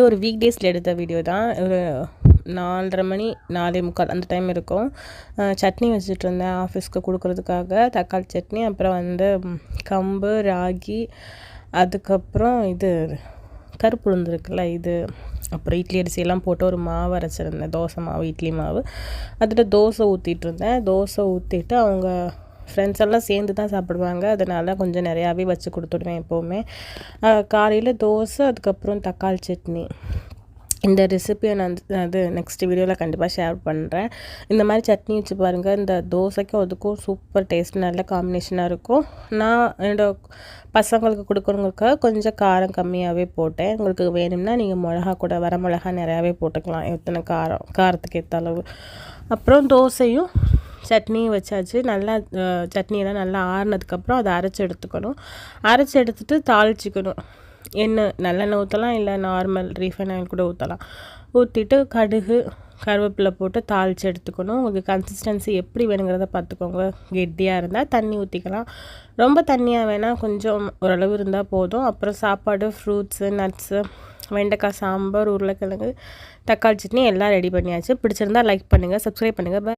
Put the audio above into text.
ஒரு வீக் டேஸில் எடுத்த வீடியோ தான். ஒரு 4:30 மணி 4:45 அந்த டைம் இருக்கும். சட்னி வச்சுட்டு இருந்தேன் ஆஃபீஸ்க்கு கொடுக்குறதுக்காக. தக்காளி சட்னி, அப்புறம் கம்பு, ராகி, அதுக்கப்புறம் கருப்பு உளுந்து இருக்குல்ல இது, அப்புறம் இட்லி அரிசியெல்லாம் போட்டு ஒரு மாவு அரைச்சிருந்தேன், தோசை மாவு, இட்லி மாவு. அதில் தோசை ஊற்றிட்டு இருந்தேன். தோசை ஊற்றிட்டு அவங்க ஃப்ரெண்ட்ஸ் எல்லாம் சேர்ந்து தான் சாப்பிடுவாங்க, அதனால் கொஞ்சம் நிறையாவே வச்சு கொடுத்துடுவேன் எப்போவுமே. காலையில் தோசை, அதுக்கப்புறம் தக்காளி சட்னி. இந்த ரெசிபியை நான் நெக்ஸ்ட் வீடியோவில் கண்டிப்பாக ஷேர் பண்ணுறேன். இந்த மாதிரி சட்னி வச்சு பாருங்கள், இந்த தோசைக்கும் அதுக்கும் சூப்பர் டேஸ்ட், நல்ல காம்பினேஷனாக இருக்கும். நான் என்னோடய பசங்களுக்கு கொடுக்குறவங்களுக்காக கொஞ்சம் காரம் கம்மியாகவே போட்டேன். உங்களுக்கு வேணும்னா நீங்கள் மிளகா கூட, வர மிளகா நிறையாவே போட்டுக்கலாம், எத்தனை காரத்துக்கு ஏற்ற அளவு. அப்புறம் தோசையும் சட்னியும் வச்சாச்சு. நல்லா சட்னியெல்லாம் நல்லா ஆறுனதுக்கப்புறம் அதை அரைச்சி எடுத்துக்கணும். அரைச்சி எடுத்துகிட்டு தாளிச்சிக்கணும். நல்லெண்ணெய் ஊற்றலாம், இல்லை நார்மல் ரீஃபைன் ஆயில் கூட ஊற்றலாம். ஊற்றிட்டு கடுகு, கருவேப்பிலை போட்டு தாளித்து எடுத்துக்கணும். உங்களுக்கு கன்சிஸ்டன்சி எப்படி வேணுங்கிறத பார்த்துக்கோங்க. கெட்டியாக இருந்தால் தண்ணி ஊற்றிக்கலாம், ரொம்ப தண்ணியாக வேணால் கொஞ்சம் ஓரளவு இருந்தால் போதும். அப்புறம் சாப்பாடு, ஃப்ரூட்ஸு, நட்ஸு, வெண்டைக்காய் சாம்பார், உருளைக்கிழங்கு, தக்காளி சட்னி எல்லாம் ரெடி பண்ணியாச்சு. பிடிச்சிருந்தால் லைக் பண்ணுங்கள், சப்ஸ்கிரைப் பண்ணுங்கள்.